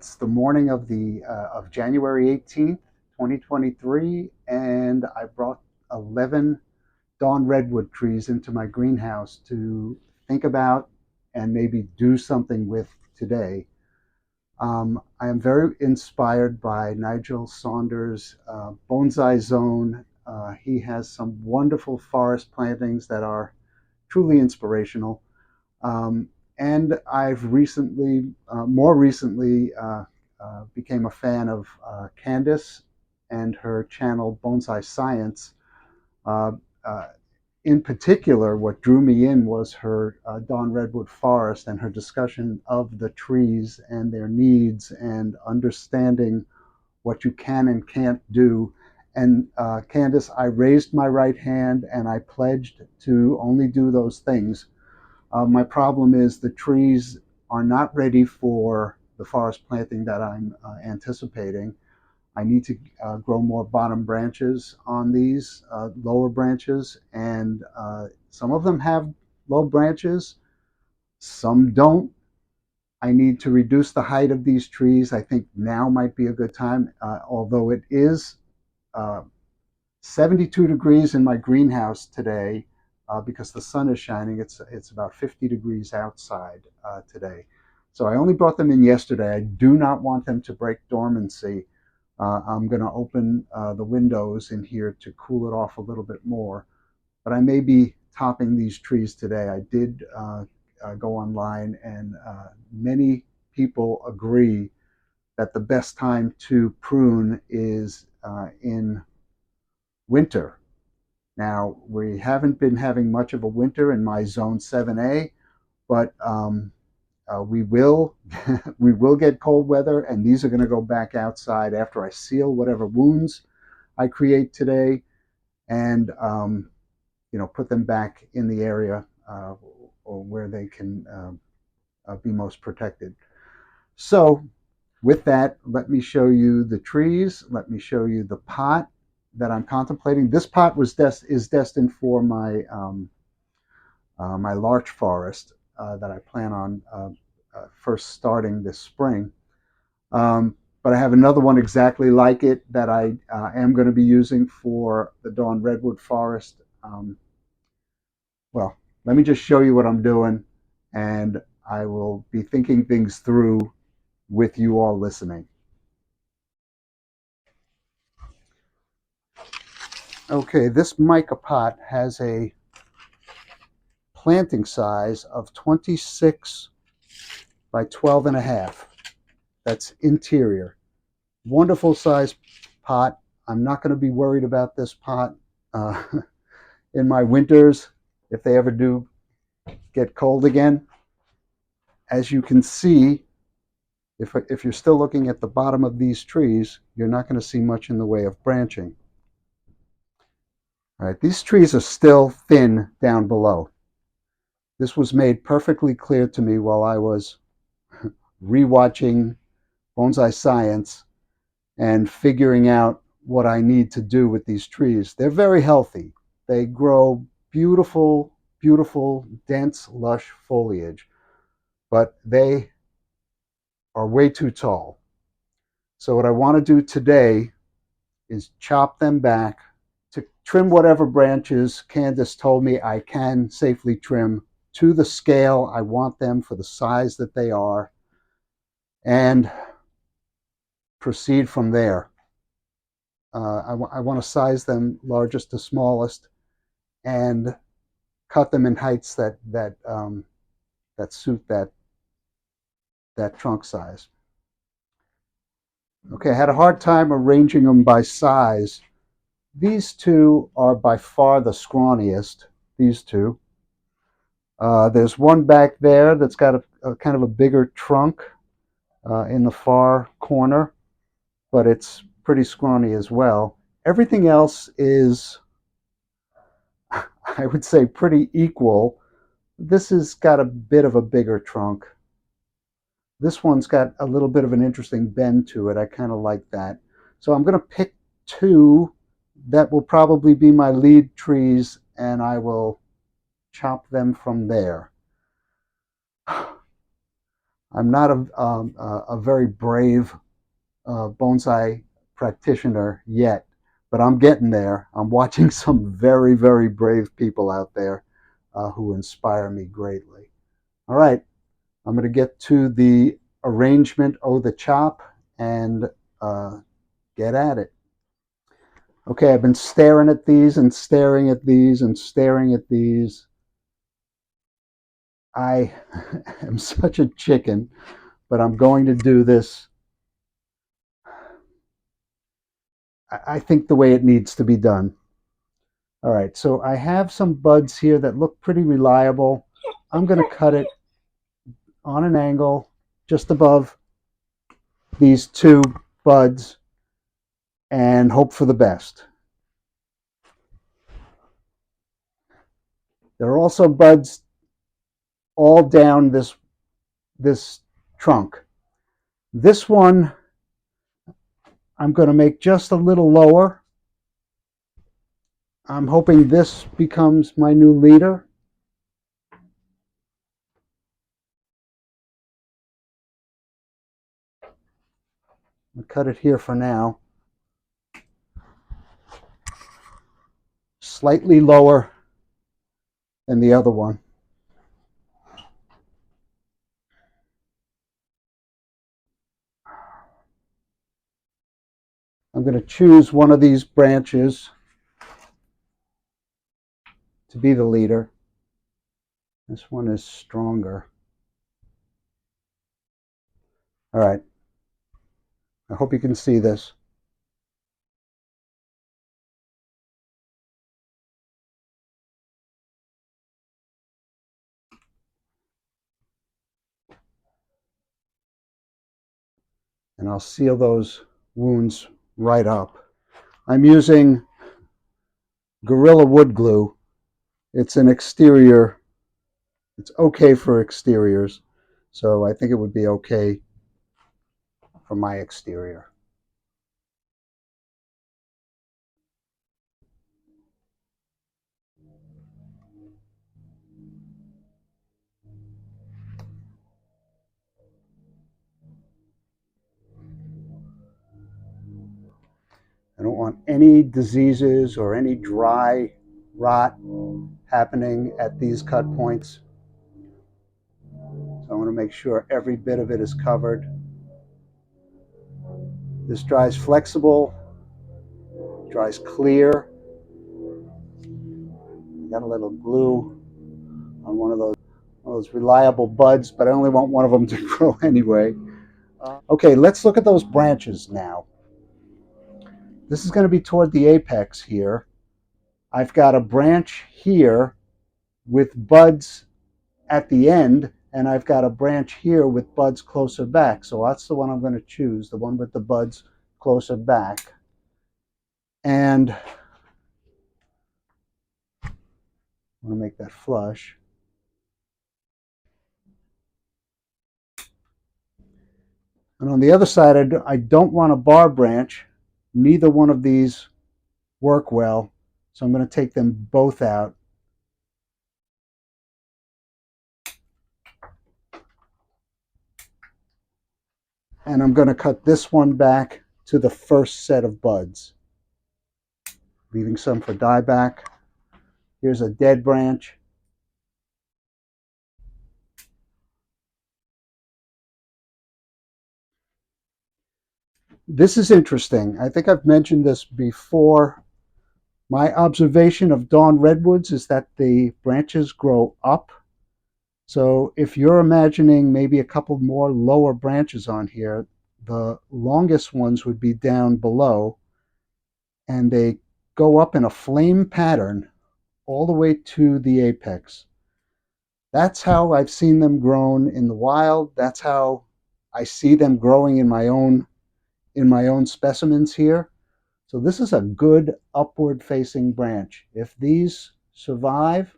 It's the morning of January 18th, 2023, and I brought 11 dawn redwood trees into my greenhouse to think about and maybe do something with today. I am very inspired by Nigel Saunders' Bonsai Zone. He has some wonderful forest plantings that are truly inspirational. Um, and I've more recently, became a fan of Candace and her channel Bonsai Science. Uh, uh, in particular, what drew me in was her Dawn Redwood Forest and her discussion of the trees and their needs and understanding what you can and can't do. And Candace, I raised my right hand and I pledged to only do those things. My problem is the trees are not ready for the forest planting that I'm anticipating. I need to grow more bottom branches on these lower branches, and some of them have low branches, some don't. I need to reduce the height of these trees. I think now might be a good time, although it is uh, 72 degrees in my greenhouse today because the sun is shining. It's about 50 degrees outside today. So I only brought them in yesterday. I do not want them to break dormancy. I'm going to open the windows in here to cool it off a little bit more. But I may be topping these trees today. I did go online, and many people agree that the best time to prune is in winter. Now, we haven't been having much of a winter in my zone 7A, but we will we will get cold weather, and these are going to go back outside after I seal whatever wounds I create today, and put them back in the area or where they can be most protected. So, with that, let me show you the trees. Let me show you the pot that I'm contemplating. This pot is destined for my larch forest that I plan on first starting this spring. But I have another one exactly like it that I am going to be using for the Dawn Redwood Forest. Well, let me just show you what I'm doing, and I will be thinking things through with you all listening. Okay, this mica pot has a planting size of 26 by 12 and a half. That's interior. Wonderful size pot. I'm not going to be worried about this pot uh, in my winters if they ever do get cold again. As you can see, if you're still looking at the bottom of these trees, you're not going to see much in the way of branching. All right, these trees are still thin down below. This was made perfectly clear to me while I was rewatching Bonsai Science and figuring out what I need to do with these trees. They're very healthy. They grow beautiful, beautiful, dense, lush foliage, but they are way too tall. So what I want to do today is chop them back to trim whatever branches Candace told me I can safely trim to the scale I want them for the size that they are, and proceed from there. I want to size them largest to smallest and cut them in heights that suit that trunk size. Okay, I had a hard time arranging them by size. These two are by far the scrawniest, these two. There's one back there that's got a kind of a bigger trunk in the far corner, but it's pretty scrawny as well. Everything else is, I would say, pretty equal. This has got a bit of a bigger trunk. This one's got a little bit of an interesting bend to it. I kind of like that. So I'm going to pick two that will probably be my lead trees, and I will chop them from there. I'm not a very brave bonsai practitioner yet, but I'm getting there. I'm watching some very, very brave people out there who inspire me greatly. All right, I'm going to get to the arrangement, the chop, and get at it. Okay, I've been staring at these and staring at these and staring at these. I am such a chicken, but I'm going to do this, I think, the way it needs to be done. All right, so I have some buds here that look pretty reliable. I'm going to cut it on an angle just above these two buds and hope for the best. There are also buds all down this trunk. This one I'm going to make just a little lower. I'm hoping this becomes my new leader. I'll cut it here for now. Slightly lower than the other one. I'm going to choose one of these branches to be the leader. This one is stronger. All right. I hope you can see this. And I'll seal those wounds right up. I'm using Gorilla Wood Glue. It's an exterior. It's okay for exteriors. So I think it would be okay for my exterior. I don't want any diseases or any dry rot happening at these cut points. So I want to make sure every bit of it is covered. This dries flexible, dries clear. Got a little glue on one of those reliable buds, but I only want one of them to grow anyway. Okay, let's look at those branches now. This is going to be toward the apex here. I've got a branch here with buds at the end, and I've got a branch here with buds closer back. So that's the one I'm going to choose, the one with the buds closer back. And I'm going to make that flush. And on the other side, I don't want a bar branch. Neither one of these work well. So I'm going to take them both out. And I'm going to cut this one back to the first set of buds, leaving some for dieback. Here's a dead branch. This is interesting. I think I've mentioned this before. My observation of dawn redwoods is that the branches grow up. So if you're imagining maybe a couple more lower branches on here, the longest ones would be down below, and they go up in a flame pattern all the way to the apex. That's how I've seen them grown in the wild. That's how I see them growing in my own specimens here. So this is a good upward facing branch. If these survive,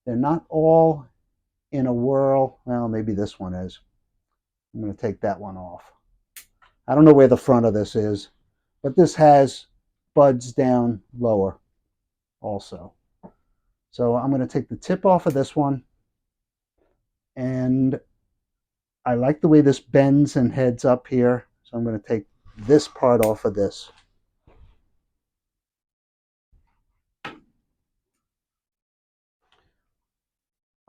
they're not all in a whirl. Well, maybe this one is. I'm going to take that one off. I don't know where the front of this is, but this has buds down lower also. So I'm going to take the tip off of this one, and I like the way this bends and heads up here, so I'm going to take this part off of this.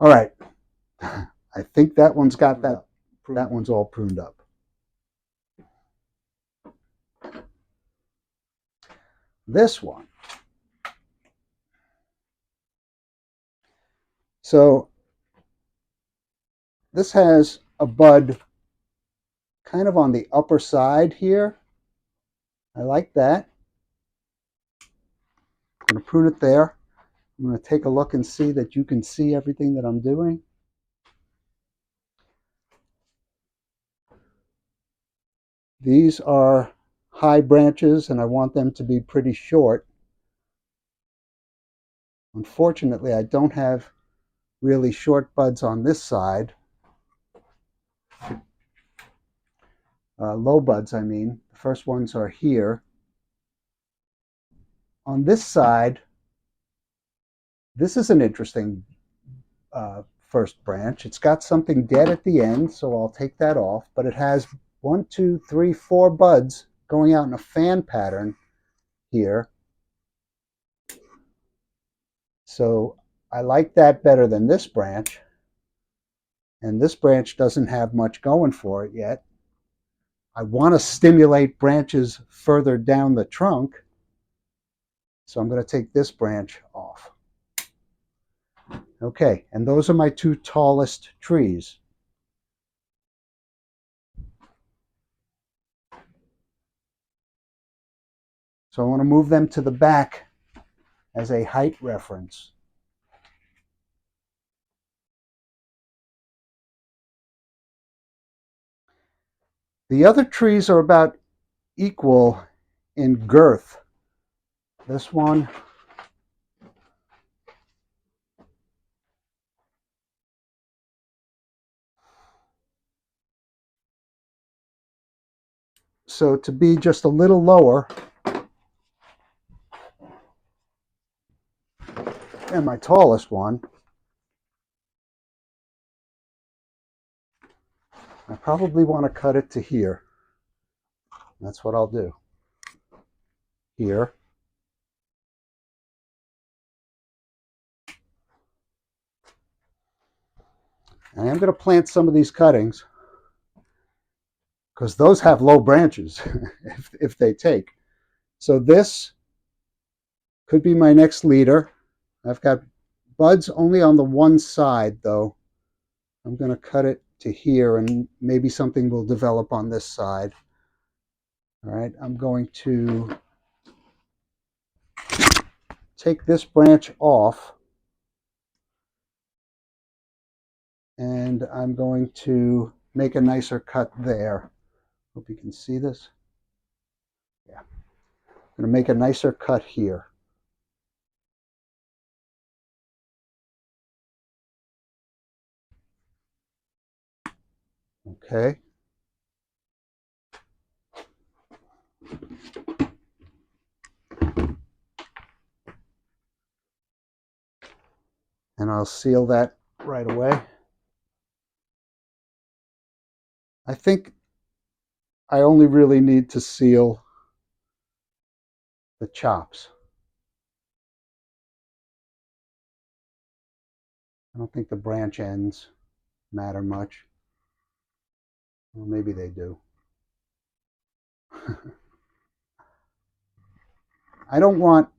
All right, I think that one's got that. That one's all pruned up. This one. So this has a bud kind of on the upper side here. I like that. I'm going to prune it there. I'm going to take a look and see that you can see everything that I'm doing. These are high branches and I want them to be pretty short. Unfortunately, I don't have really short buds on this side. Low buds, I mean. The first ones are here. On this side, this is an interesting first branch. It's got something dead at the end, so I'll take that off. But it has 1, 2, 3, 4 buds going out in a fan pattern here. So I like that better than this branch. And this branch doesn't have much going for it yet. I want to stimulate branches further down the trunk. So I'm going to take this branch off. Okay, and those are my 2 tallest trees. So I want to move them to the back as a height reference. The other trees are about equal in girth. This one, so to be just a little lower, and my tallest one, I probably want to cut it to here. That's what I'll do. Here. And I am going to plant some of these cuttings because those have low branches if they take. So this could be my next leader. I've got buds only on the one side though. I'm going to cut it to here and maybe something will develop on this side. All right, I'm going to take this branch off and I'm going to make a nicer cut there. Hope you can see this. Yeah, I'm going to make a nicer cut here. Okay. And I'll seal that right away. I think I only really need to seal the chops. I don't think the branch ends matter much. Well, maybe they do. I don't want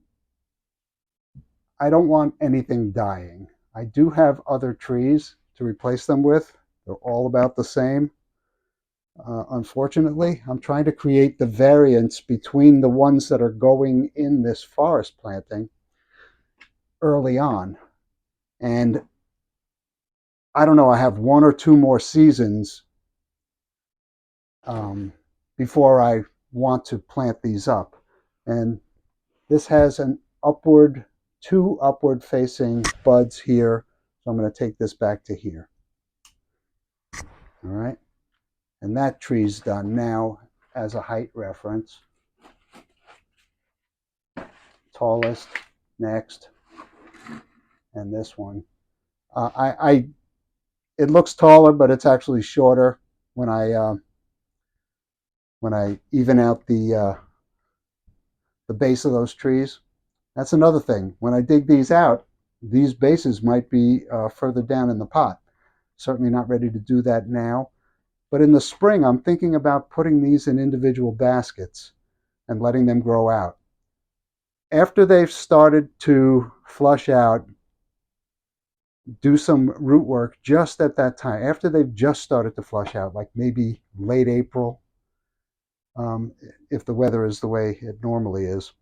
anything dying. I do have other trees to replace them with. They're all about the same. Unfortunately, I'm trying to create the variance between the ones that are going in this forest planting early on. And I don't know, I have 1 or 2 more seasons before I want to plant these up. And this has an upward, 2 upward facing buds here. So I'm going to take this back to here. All right. And that tree's done now as a height reference. Tallest, next, and this one. It looks taller, but it's actually shorter. when I even out the base of those trees. That's another thing. When I dig these out, these bases might be further down in the pot. Certainly not ready to do that now. But in the spring, I'm thinking about putting these in individual baskets and letting them grow out. After they've started to flush out, do some root work just at that time. After they've just started to flush out, like maybe late April, um, if the weather is the way it normally is.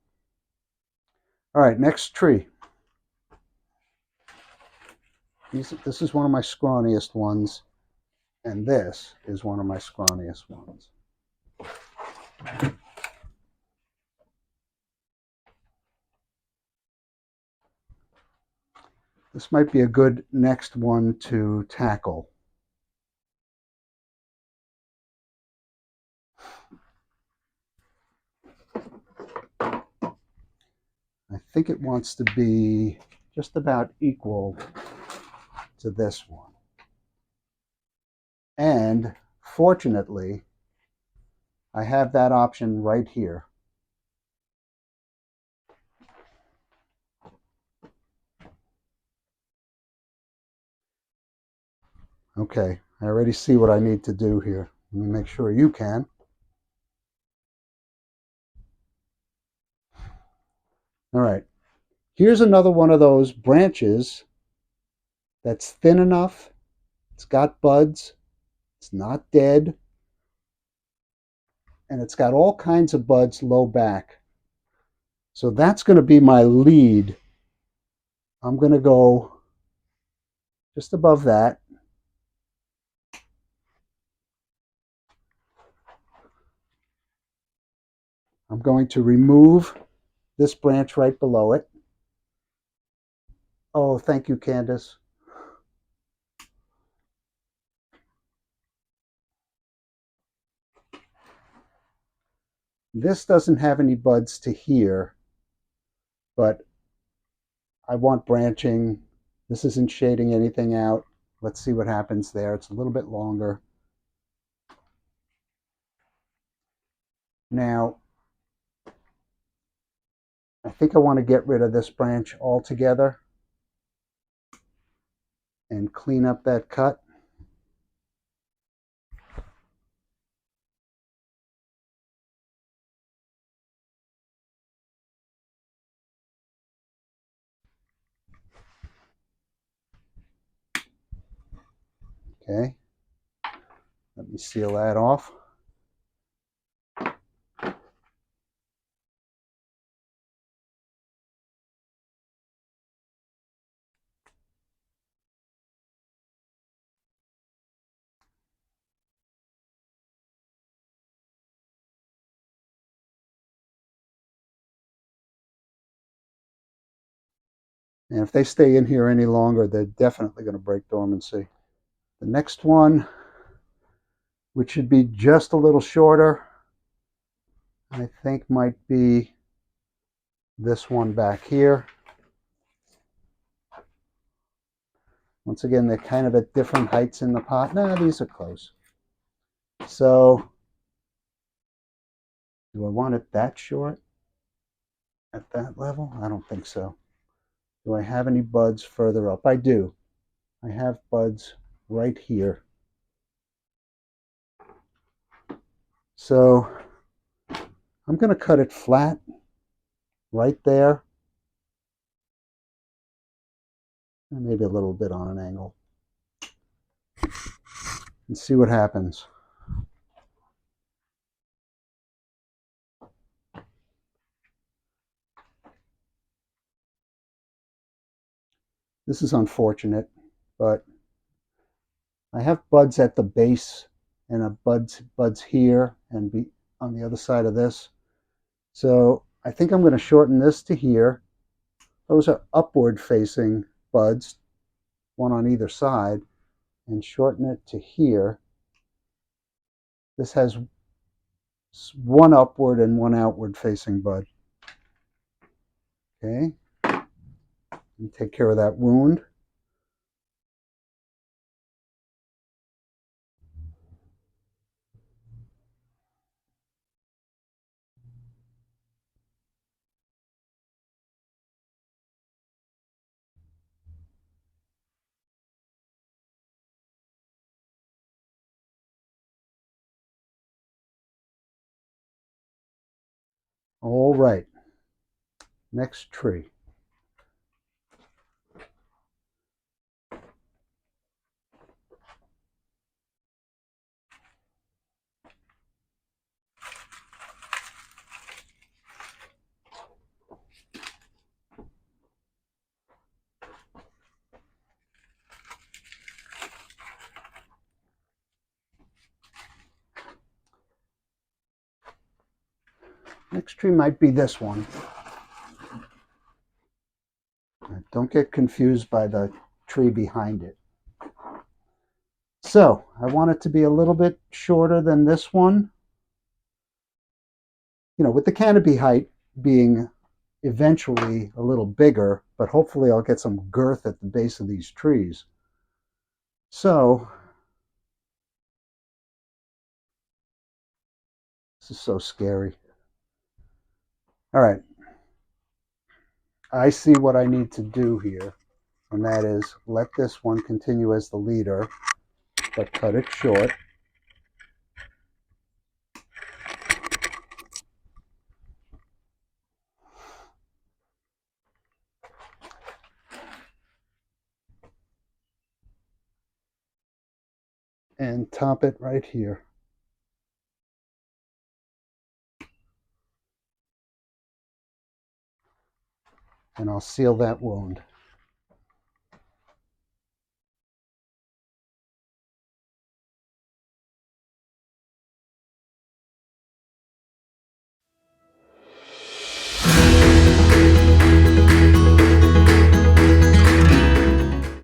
All right, next tree. This is one of my scrawniest ones, and this is one of my scrawniest ones. This might be a good next one to tackle. I think it wants to be just about equal to this one. And fortunately, I have that option right here. Okay, I already see what I need to do here. Let me make sure you can. All right, here's another one of those branches that's thin enough. It's got buds. It's not dead. And it's got all kinds of buds low back. So that's going to be my lead. I'm going to go just above that. I'm going to remove this branch right below it. Oh, thank you, Candace. This doesn't have any buds to here, but I want branching. This isn't shading anything out. Let's see what happens there. It's a little bit longer. Now, I think I want to get rid of this branch altogether and clean up that cut. Okay, let me seal that off. And if they stay in here any longer, they're definitely going to break dormancy. The next one, which should be just a little shorter, I think might be this one back here. Once again, they're kind of at different heights in the pot. No, these are close. So, do I want it that short at that level? I don't think so. Do I have any buds further up? I do. I have buds right here. So, I'm going to cut it flat right there. And maybe a little bit on an angle. And see what happens. This is unfortunate, but I have buds at the base and a buds here and be on the other side of this. So I think I'm going to shorten this to here. Those are upward facing buds, one on either side, and shorten it to here. This has one upward and one outward facing bud. Okay, and take care of that wound. All right, next tree. Next tree might be this one. Don't get confused by the tree behind it. So I want it to be a little bit shorter than this one. With the canopy height being eventually a little bigger, but hopefully I'll get some girth at the base of these trees. So this is so scary. All right, I see what I need to do here, and that is let this one continue as the leader, but cut it short. And top it right here. And I'll seal that wound.